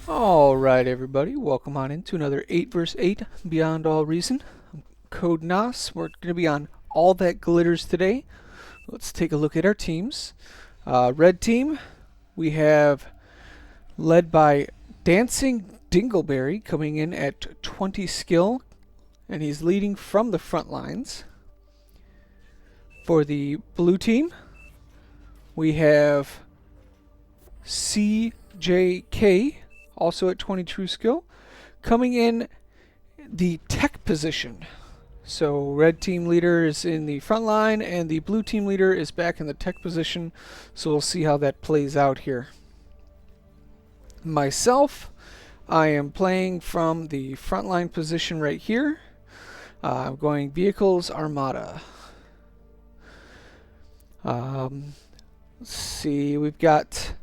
Alright everybody, welcome on into another 8 vs 8 Beyond All Reason. I'm Code Nos. We're going to be on All That Glitters today. Let's take a look at our teams. Red team, we have led by Dancing Dingleberry coming in at 20 skill, and he's leading from the front lines. For the blue team, we have CJK, also at 20 true skill, coming in the tech position. So red team leader is in the front line and the blue team leader is back in the tech position. So we'll see how that plays out here. Myself, I am playing from the front line position right here. I'm going Vehicles Armada. Let's see, we've got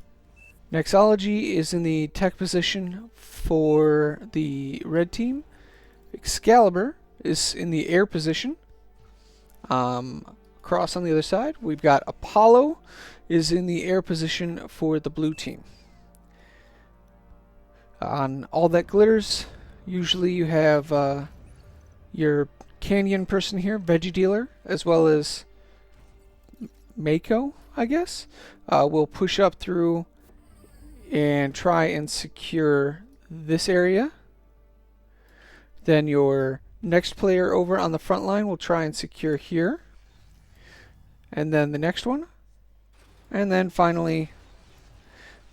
Nexology is in the tech position for the red team. Excalibur is in the air position. Cross on the other side, we've got Apollo is in the air position for the blue team. On All That Glitters, usually you have your Canyon person here, Veggie Dealer, as well as Mako, I guess, will push up through and try and secure this area. Then your next player over on the front line will try and secure here. And then the next one. And then finally,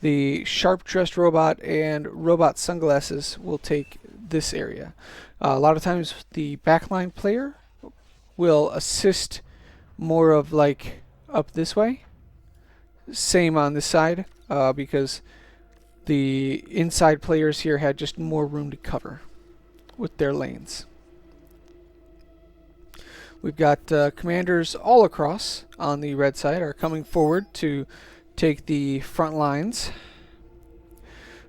the sharp-dressed robot and robot sunglasses will take this area. A lot of times the backline player will assist more of like up this way. Same on this side, because the inside players here had just more room to cover with their lanes. We've got commanders all across on the red side are coming forward to take the front lines.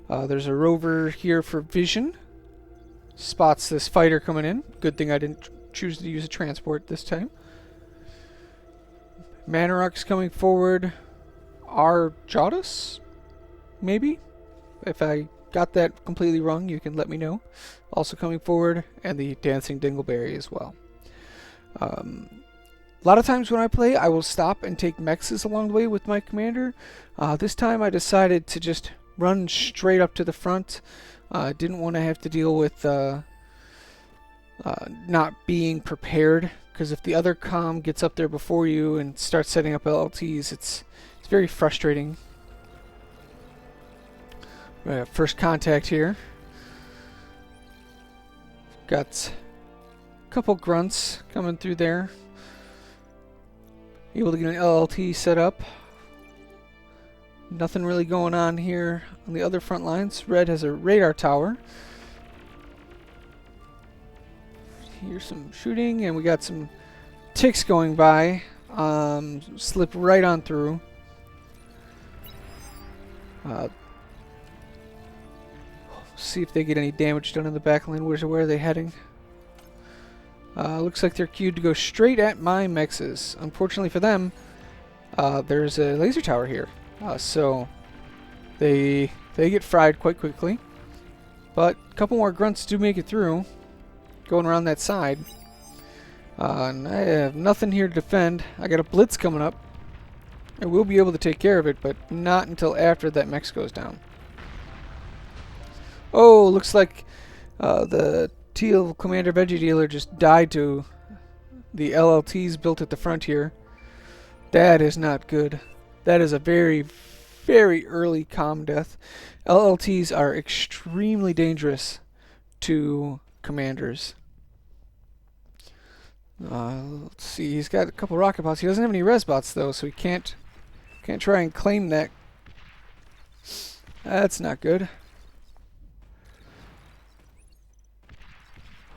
There's a rover here for vision. Spots this fighter coming in. Good thing I didn't choose to use a transport this time. Manarok's coming forward. Arjotus, maybe? If I got that completely wrong, you can let me know. Also coming forward, and the Dancing Dingleberry as well. A lot of times when I play, I will stop and take mexes along the way with my commander. This time I decided to just run straight up to the front. Didn't want to have to deal with not being prepared, because if the other comm gets up there before you and starts setting up LLTs, it's very frustrating. First contact here. Got a couple grunts coming through there. Able to get an LLT set up. Nothing really going on here on the other front lines. Red has a radar tower. Here's some shooting, and we got some ticks going by. Slip right on through. See if they get any damage done in the back line. Where are they heading? Looks like they're queued to go straight at my mexes. Unfortunately for them, there's a laser tower here. So they get fried quite quickly. But a couple more grunts do make it through, going around that side. And I have nothing here to defend. I got a blitz coming up. I will be able to take care of it, but not until after that mex goes down. Oh, looks like the teal Commander Veggie Dealer just died to the LLTs built at the front here. That is not good. That is a very, very early comm death. LLTs are extremely dangerous to commanders. Let's see, he's got a couple rocket bots. He doesn't have any res bots though, so he can't try and claim that. That's not good.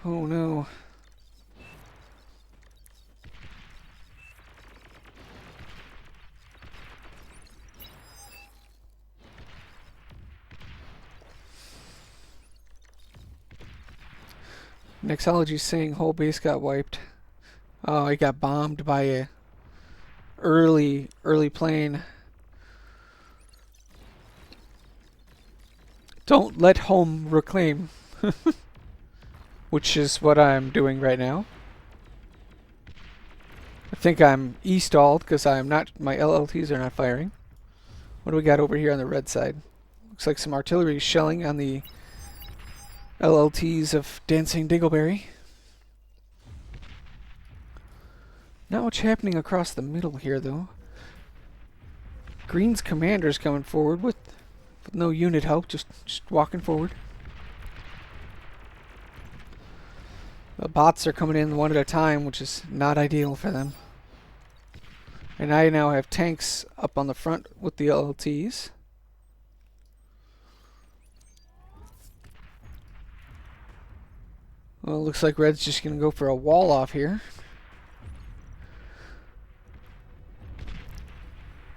Oh no. Nexology's saying whole base got wiped. Oh, he got bombed by a early plane. Don't let home reclaim. Which is what I'm doing right now. I think I'm E-stalled because I'm not. My LLTs are not firing. What do we got over here on the red side? Looks like some artillery shelling on the LLTs of Dancing Dingleberry. Not much happening across the middle here, though. Green's commander's coming forward with no unit help, just walking forward. The bots are coming in one at a time, which is not ideal for them. And I now have tanks up on the front with the LLTs. Well, it looks like Red's just going to go for a wall off here.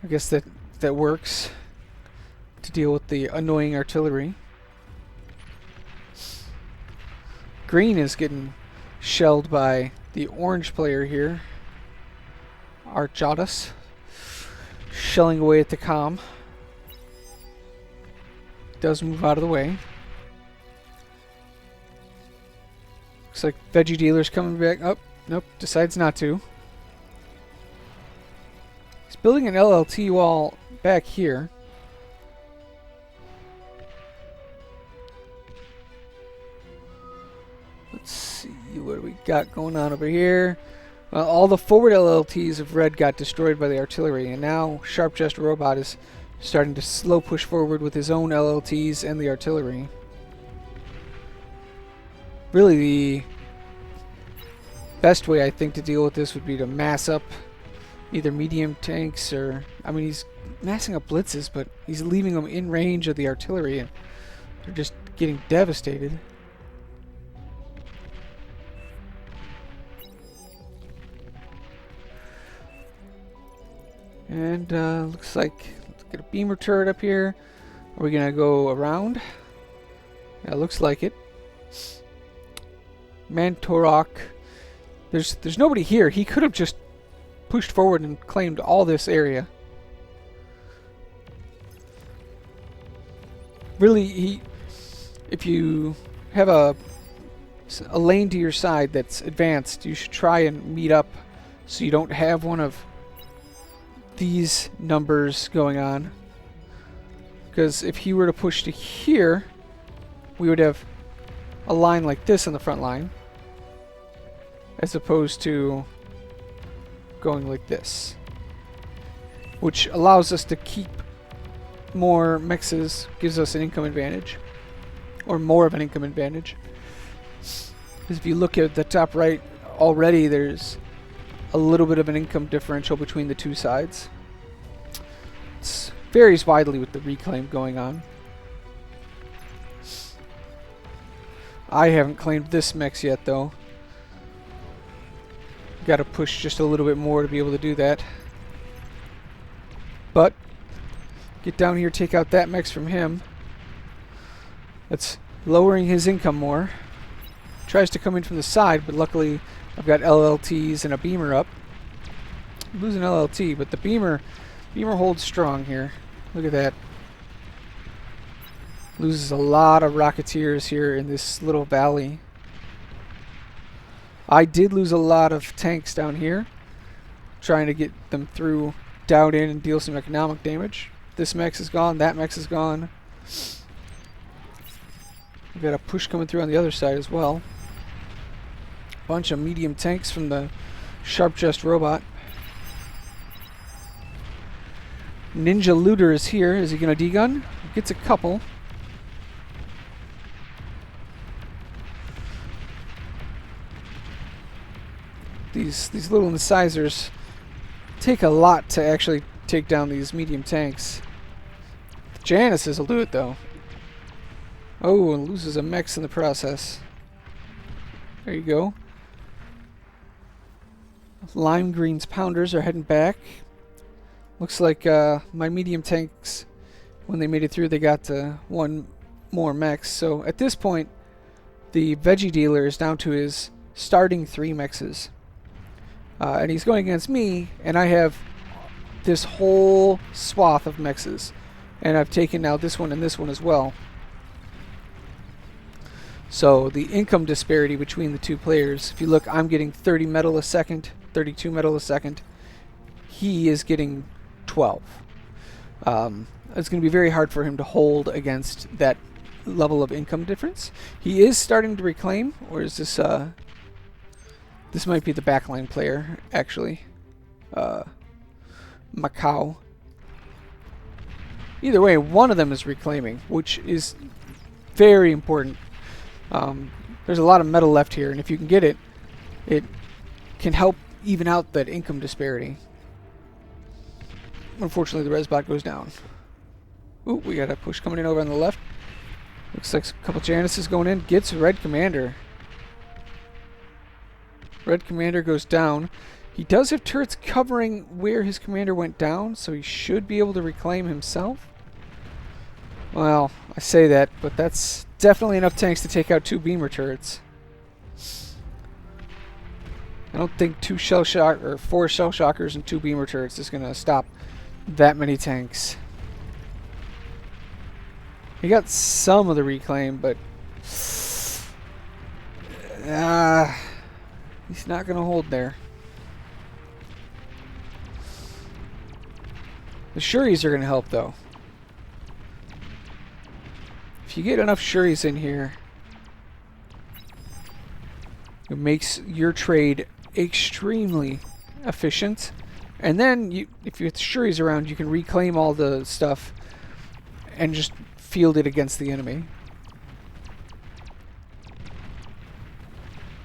I guess that works to deal with the annoying artillery. Green is getting shelled by the orange player here, Archadas, shelling away at the comm. Does move out of the way. Looks like Veggie Dealer's coming back. Oh, nope, decides not to. He's building an LLT wall back here. Let's see what we got going on over here. Well, all the forward LLTs of Red got destroyed by the artillery, and now Sharp Chest Robot is starting to slow push forward with his own LLTs and the artillery. Really, the best way I think to deal with this would be to mass up either medium tanks or... I mean, he's massing up blitzes, but he's leaving them in range of the artillery, and they're just getting devastated. And looks like, let's get a beamer turret up here. Are we gonna go around? Yeah, looks like it. Mantorok. There's nobody here. He could have just pushed forward and claimed all this area. Really, if you have a lane to your side that's advanced, you should try and meet up so you don't have one of these numbers going on. Because if he were to push to here, we would have a line like this on the front line, as opposed to going like this, which allows us to keep more mexes, gives us an income advantage, or more of an income advantage. Because if you look at the top right, already there's a little bit of an income differential between the two sides. It varies widely with the reclaim going on. I haven't claimed this mex yet, though. Got to push just a little bit more to be able to do that. But get down here, take out that mex from him. That's lowering his income more. Tries to come in from the side, but luckily I've got LLTs and a beamer up. I'm losing LLT, but the beamer holds strong here. Look at that. Loses a lot of Rocketeers here in this little valley. I did lose a lot of tanks down here, trying to get them through, down in, and deal some economic damage. This mex is gone, that mex is gone. We've got a push coming through on the other side as well. Bunch of medium tanks from the Sharp Chest Robot. Ninja Looter is here. Is he going to degun? Gets a couple. These little incisors take a lot to actually take down these medium tanks. Janus is a loot, though. Oh, and loses a mex in the process. There you go. Lime Green's Pounders are heading back. Looks like my medium tanks, when they made it through, they got one more mex. So at this point, the Veggie Dealer is down to his starting 3 mexes. And he's going against me, and I have this whole swath of mexes. And I've taken now this one and this one as well. So the income disparity between the two players, if you look, I'm getting 30 metal a second, 32 metal a second. He is getting 12. It's going to be very hard for him to hold against that level of income difference. He is starting to reclaim, or is this this might be the backline player, actually. Macau. Either way, one of them is reclaiming, which is very important. There's a lot of metal left here, and if you can get it, it can help even out that income disparity. Unfortunately, the res bot goes down. Ooh, we got a push coming in over on the left. Looks like a couple Janices going in. Gets Red Commander. Red Commander goes down. He does have turrets covering where his commander went down, so he should be able to reclaim himself. Well, I say that, but that's definitely enough tanks to take out 2 beamer turrets. I don't think 4 shell shockers and 2 beamer turrets is going to stop that many tanks. He got some of the reclaim, but he's not going to hold there. The Shuris are going to help, though. If you get enough Shuris in here, it makes your trade extremely efficient. And then, if you have Shuris around, you can reclaim all the stuff and just field it against the enemy.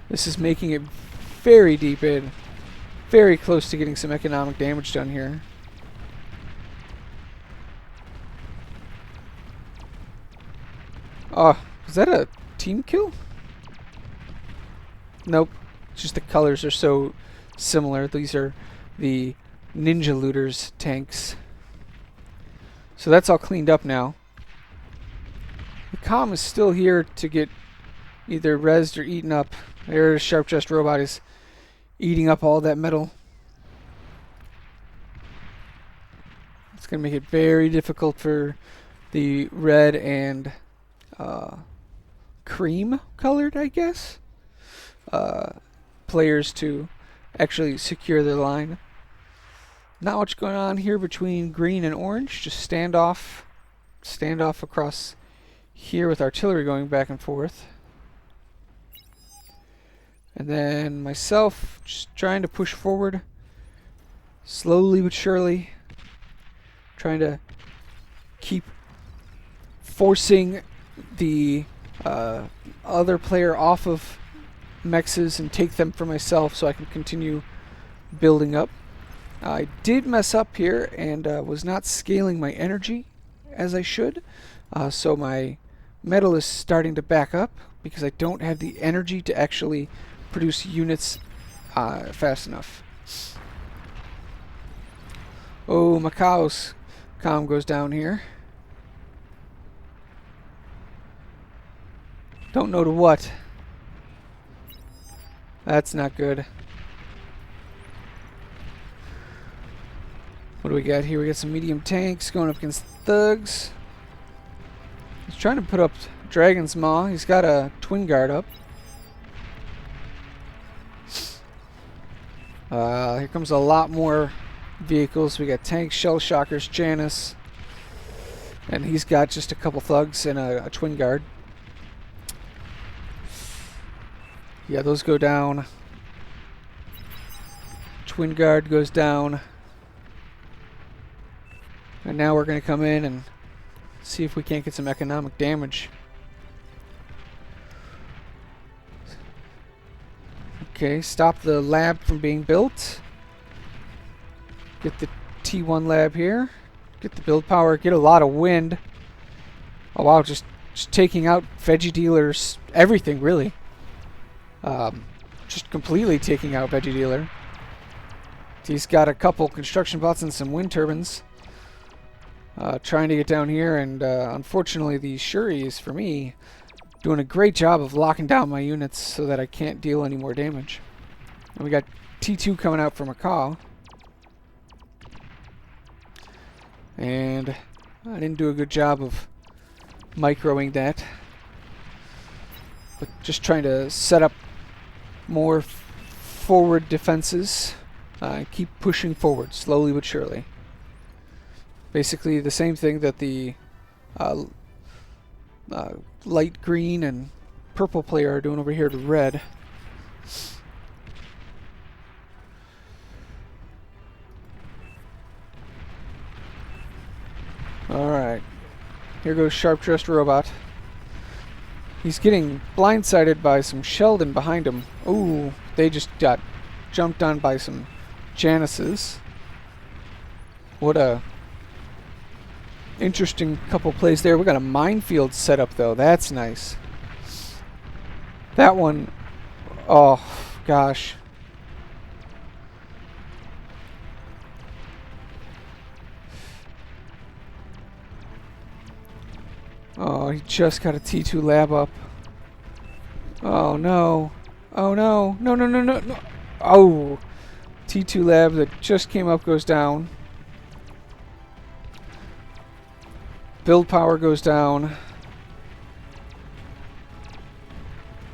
This is making it very deep in. Very close to getting some economic damage done here. Oh, is that a team kill? Nope. It's just the colors are so similar. These are the Ninja Looters tanks. So that's all cleaned up now. The comm is still here to get either rezzed or eaten up. There's Sharp Just Robot is eating up all that metal. It's going to make it very difficult for the red and cream colored, I guess, players to actually secure their line. Not much going on here between green and orange. Just standoff across here with artillery going back and forth. And then myself just trying to push forward slowly but surely, trying to keep forcing the other player off of mexes and take them for myself so I can continue building up. I did mess up here and was not scaling my energy as I should, so my metal is starting to back up because I don't have the energy to actually produce units fast enough. Oh, Macau's comm goes down here. Don't know to what. That's not good. What do we got here? We got some medium tanks going up against thugs. He's trying to put up Dragon's Maw. He's got a twin guard up. Here comes a lot more vehicles. We got tanks, shell shockers, Janus, and he's got just a couple thugs and a twin guard. Yeah, those go down. Twin guard goes down. And now we're going to come in and see if we can't get some economic damage. Okay, stop the lab from being built. Get the T1 lab here. Get the build power. Get a lot of wind. Oh wow, just taking out veggie dealers. Everything, really. Just completely taking out veggie dealer. He's got a couple construction bots and some wind turbines. Trying to get down here, and unfortunately the Shuris, for me, doing a great job of locking down my units so that I can't deal any more damage. And we got T2 coming out from Macaw. And I didn't do a good job of microing that. but just trying to set up more forward defenses. Keep pushing forward, slowly but surely. Basically the same thing that the light green and purple player are doing over here to red. Alright, here goes Sharp-Dressed Robot. He's getting blindsided by some Sheldon behind him. Ooh, they just got jumped on by some Janices. What a interesting couple plays there. We got a minefield set up though. That's nice. That one, oh gosh. Oh, he just got a T2 lab up. Oh no. Oh no. No, no, no, no, no. Oh. T2 lab that just came up goes down. Build power goes down.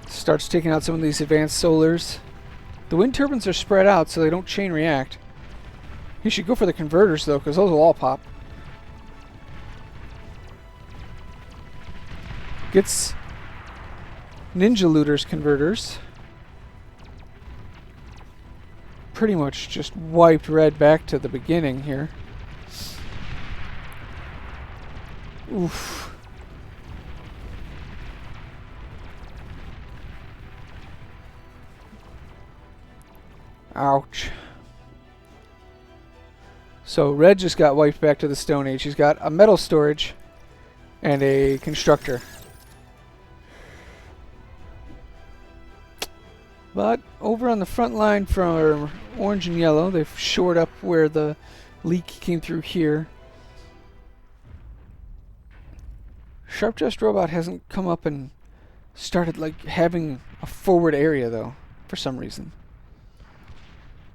Starts taking out some of these advanced solars. The wind turbines are spread out so they don't chain react. You should go for the converters though, because those will all pop. Gets Ninja Looters converters. Pretty much just wiped red back to the beginning here. Oof. Ouch. So red just got wiped back to the Stone Age. He's got a metal storage and a constructor. But over on the front line from orange and yellow, they've shored up where the leak came through here. Sharp-Dressed Robot hasn't come up and started like having a forward area though, for some reason.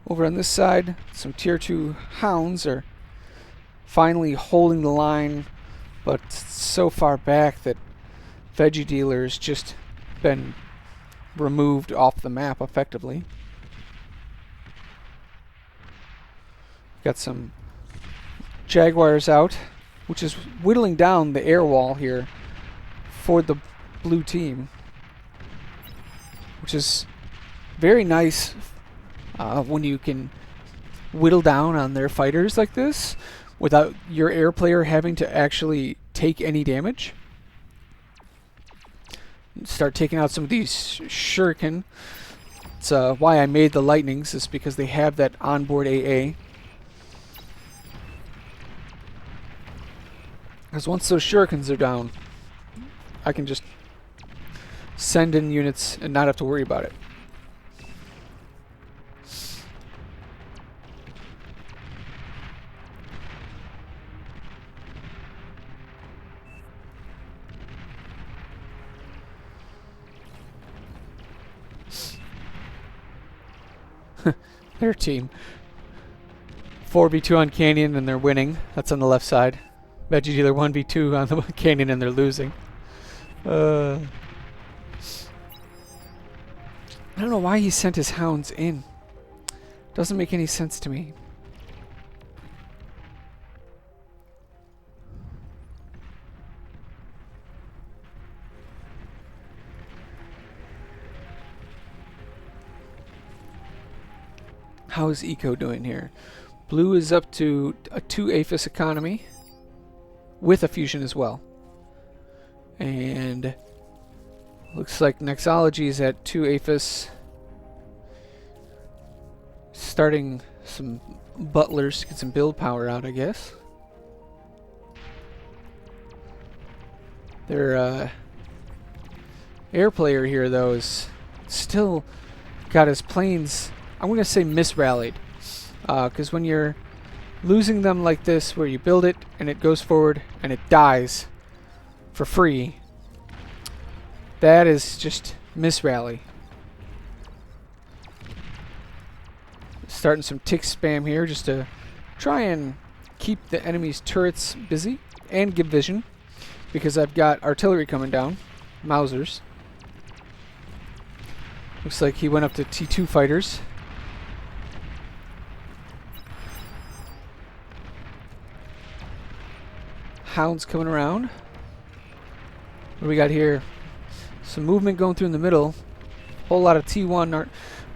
Over on this side, some tier 2 hounds are finally holding the line, but so far back that Veggie Dealer's just been removed off the map effectively. Got some Jaguars out, which is whittling down the air wall here for the blue team, which is very nice when you can whittle down on their fighters like this without your air player having to actually take any damage. Start taking out some of these shuriken. It's why I made the lightnings, is because they have that onboard AA. Because once those shurikens are down, I can just send in units and not have to worry about it. Their team 4v2 on Canyon and they're winning. That's on the left side. Veggie Dealer 1v2 on the Canyon and they're losing. I don't know why he sent his hounds in. Doesn't make any sense to me. How is Eco doing here? Blue is up to a 2 APHIS economy with a fusion as well. And looks like Nexology is at 2 APHIS. Starting some butlers to get some build power out, I guess. Their air player here, though, is still got his planes, I'm going to say, misrallied. Because when you're losing them like this, where you build it and it goes forward and it dies for free, that is just misrally. Starting some tick spam here just to try and keep the enemy's turrets busy and give vision, because I've got artillery coming down, Mausers. Looks like he went up to T2 fighters. Hounds coming around. What do we got here? Some movement going through in the middle. Whole lot of T1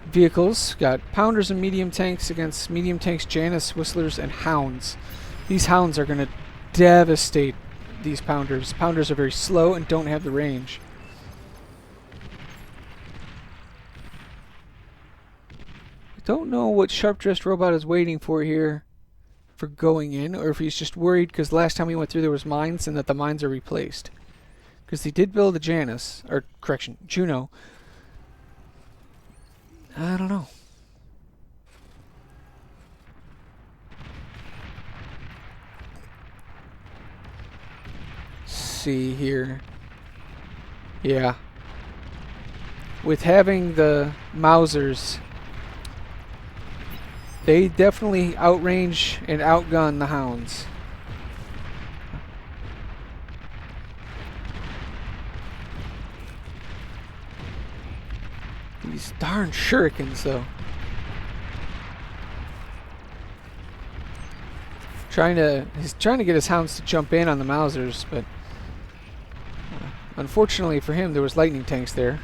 vehicles. Got pounders and medium tanks against medium tanks, Janus, whistlers, and hounds. These hounds are going to devastate these pounders. Pounders are very slow and don't have the range. I don't know what Sharp-Dressed Robot is waiting for here for going in, or if he's just worried because last time we went through there was mines and that the mines are replaced. Because he did build a Janus, or correction, Juno. I don't know. See here. Yeah. With having the Mausers, they definitely outrange and outgun the hounds. These darn shurikens, though. He's trying to get his hounds to jump in on the Mausers, but unfortunately for him, there was lightning tanks there.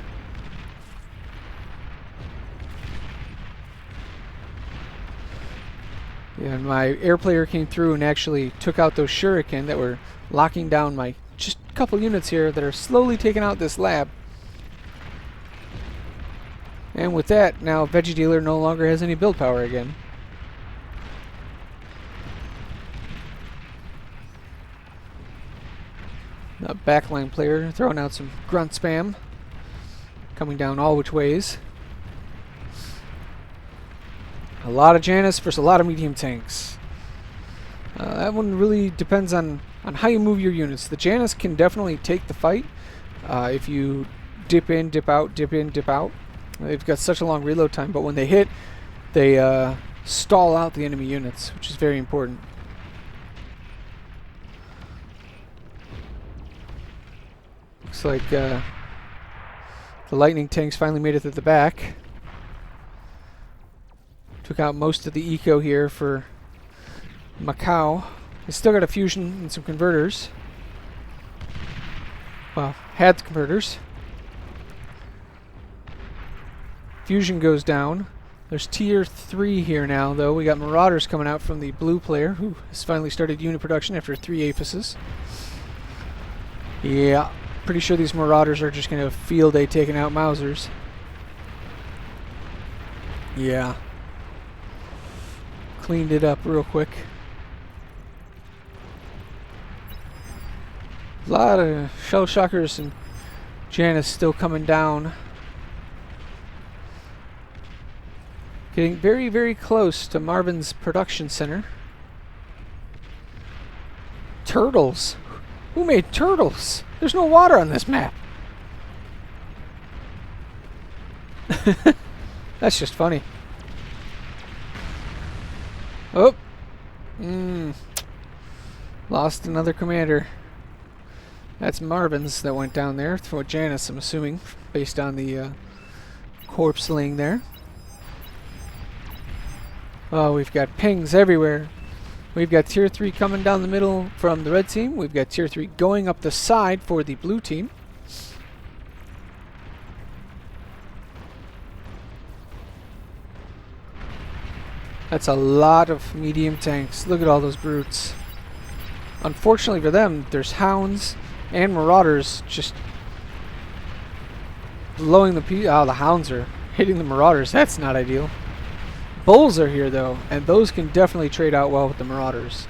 Yeah, and my air player came through and actually took out those shuriken that were locking down my just a couple units here that are slowly taking out this lab. And with that, now Veggie Dealer no longer has any build power again. A backline player throwing out some grunt spam. Coming down all which ways. A lot of Janus versus a lot of medium tanks. That one really depends on how you move your units. The Janus can definitely take the fight if you dip in, dip out, dip in, dip out. They've got such a long reload time, but when they hit, they stall out the enemy units, which is very important. Looks like the lightning tanks finally made it to the back. Took out most of the eco here for Macau. They still got a fusion and some converters. Well, had the converters. Fusion goes down. There's tier 3 here now, though. We got Marauders coming out from the blue player, who has finally started unit production after 3 aphises. Yeah, pretty sure these Marauders are just going to field day taking out Mausers. Yeah. Cleaned it up real quick. A lot of Shell Shockers and Janus still coming down. Getting very, very close to Marvin's production center. Turtles. Who made turtles? There's no water on this map. That's just funny. Oh. Lost another commander. That's Marvin's that went down there. For Janus, I'm assuming, based on the corpse laying there. Oh, we've got pings everywhere. We've got tier 3 coming down the middle from the red team. We've got tier 3 going up the side for the blue team. That's a lot of medium tanks. Look at all those brutes. Unfortunately for them, there's hounds and marauders just blowing the hounds are hitting the marauders. That's not ideal. Bulls are here though, and those can definitely trade out well with the marauders.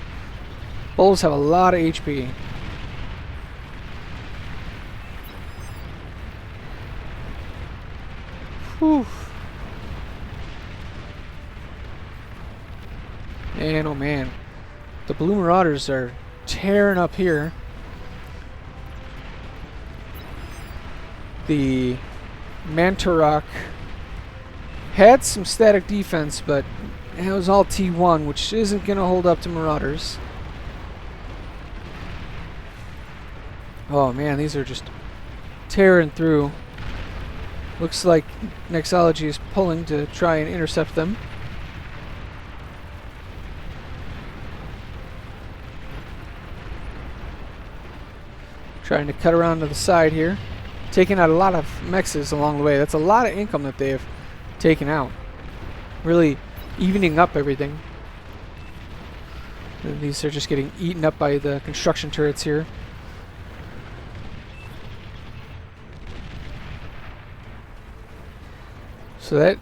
Bulls have a lot of HP. Whew. And oh man, the blue marauders are tearing up here. The Mantarok had some static defense, but it was all T1, which isn't going to hold up to marauders. Oh man, these are just tearing through. Looks like Nexology is pulling to try and intercept them. Trying to cut around to the side here. Taking out a lot of mexes along the way. That's a lot of income that they have taken out. Really evening up everything. And these are just getting eaten up by the construction turrets here. So that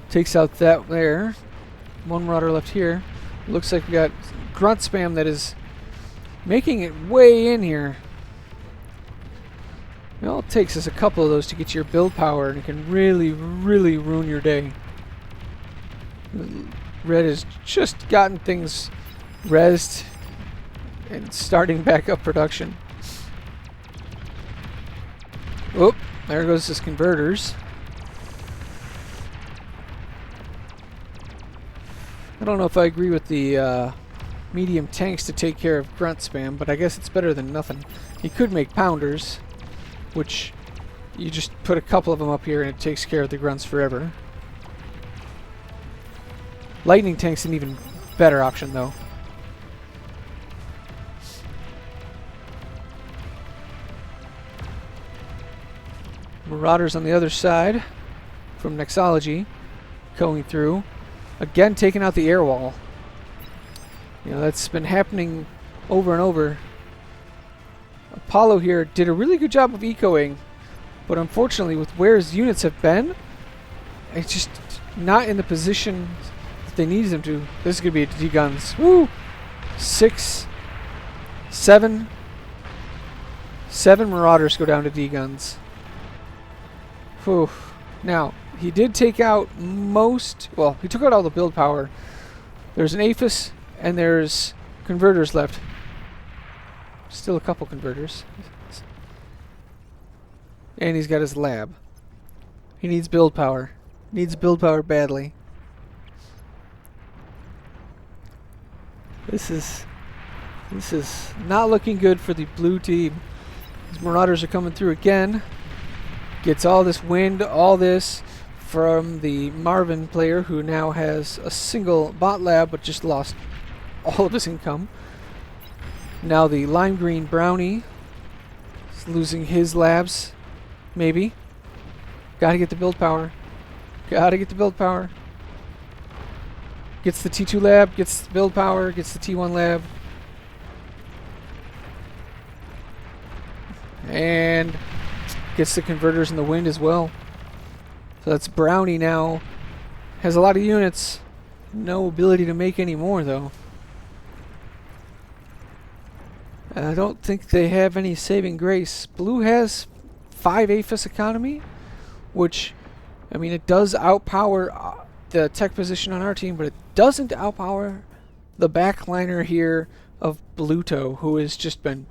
takes out that there. One marauder left here. Looks like we got grunt spam that is making it way in here. All it takes is a couple of those to get your build power, and it can really, really ruin your day. Red has just gotten things rezzed and starting back up production. Oop, there goes his converters. I don't know if I agree with the medium tanks to take care of grunt spam, but I guess it's better than nothing. You could make pounders, which you just put a couple of them up here and it takes care of the grunts forever. Lightning tank's an even better option though. Marauders on the other side from Nexology going through. Again taking out the air wall. You know, that's been happening over and over. Apollo here did a really good job of ecoing, but unfortunately with where his units have been, it's just not in the position that they needed them to. This is going to be a D-guns. Woo! 6, 7. 7 Marauders go down to D-guns. Whew. Now, he did take out most, well, he took out all the build power. There's an APHIS and there's converters left. Still a couple converters. And he's got his lab. He needs build power. Needs build power badly. This is not looking good for the blue team. These Marauders are coming through again. Gets all this wind, all this from the Marvin player, who now has a single bot lab but just lost all of his income. Now the lime green brownie is losing his labs, maybe. Gotta get the build power. Gotta get the build power. Gets the T2 lab, gets the build power, gets the T1 lab. And gets the converters in the wind as well. So that's brownie now. Has a lot of units. No ability to make any more though. I don't think they have any saving grace. Blue has 5 APHIS economy, which, I mean, it does outpower the tech position on our team, but it doesn't outpower the backliner here of Bluto, who has just been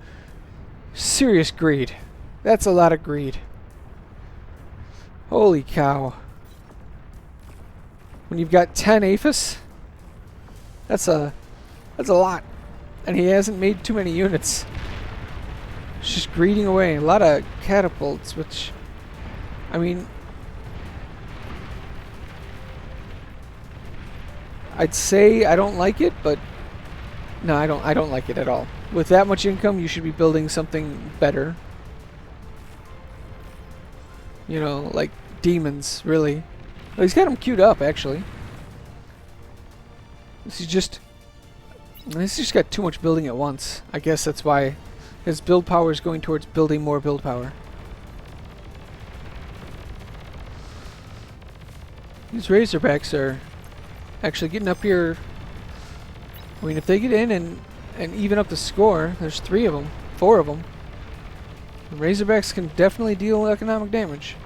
serious greed. That's a lot of greed. Holy cow. When you've got 10 APHIS, that's a lot. And he hasn't made too many units. It's just greeding away. A lot of catapults, which, I mean, I'd say I don't like it, but no, I don't like it at all. With that much income, you should be building something better. You know, like demons, really. Well, he's got them queued up, actually. He's just got too much building at once. I guess that's why his build power is going towards building more build power. These Razorbacks are actually getting up here. I mean, if they get in and even up the score, there's 3 of them, 4 of them. The Razorbacks can definitely deal economic damage.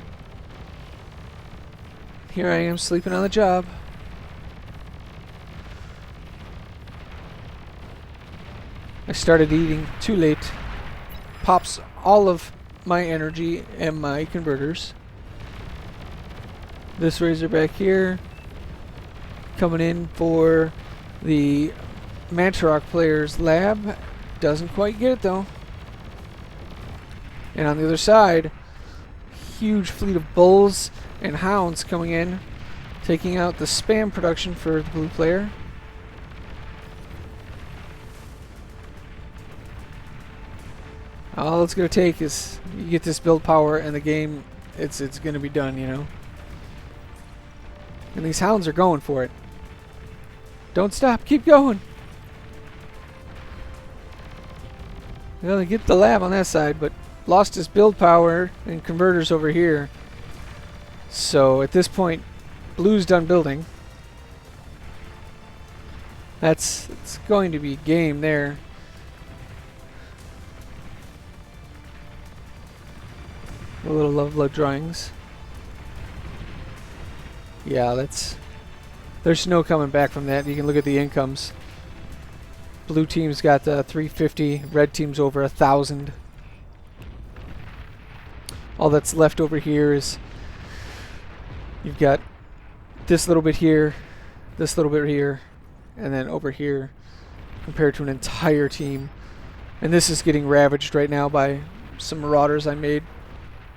Here I am sleeping on the job. I started eating too late. Pops all of my energy and my converters. This Razorback here coming in for the Mantarok player's lab. Doesn't quite get it though. And on the other side, huge fleet of bulls and hounds coming in, taking out the spam production for the blue player. All it's going to take is you get this build power and the game, it's going to be done, you know. And these hounds are going for it. Don't stop, keep going. Well, they get the lab on that side, but lost his build power and converters over here. So at this point, blue's done building. It's going to be game there. A little love blood drawings. Yeah, there's no coming back from that. You can look at the incomes. Blue team's got 350, red team's over 1,000. All that's left over here is you've got this little bit here, this little bit here, and then over here compared to an entire team. And this is getting ravaged right now by some marauders I made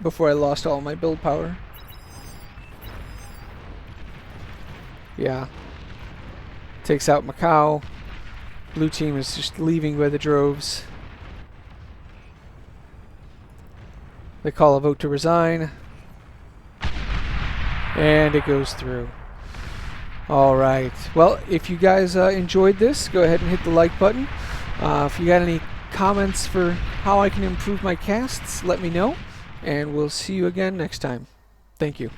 before I lost all my build power. Yeah. Takes out Macau. Blue team is just leaving by the droves. They call a vote to resign. And it goes through. Alright. Well, if you guys enjoyed this, go ahead and hit the like button. If you got any comments for how I can improve my casts, let me know. And we'll see you again next time. Thank you.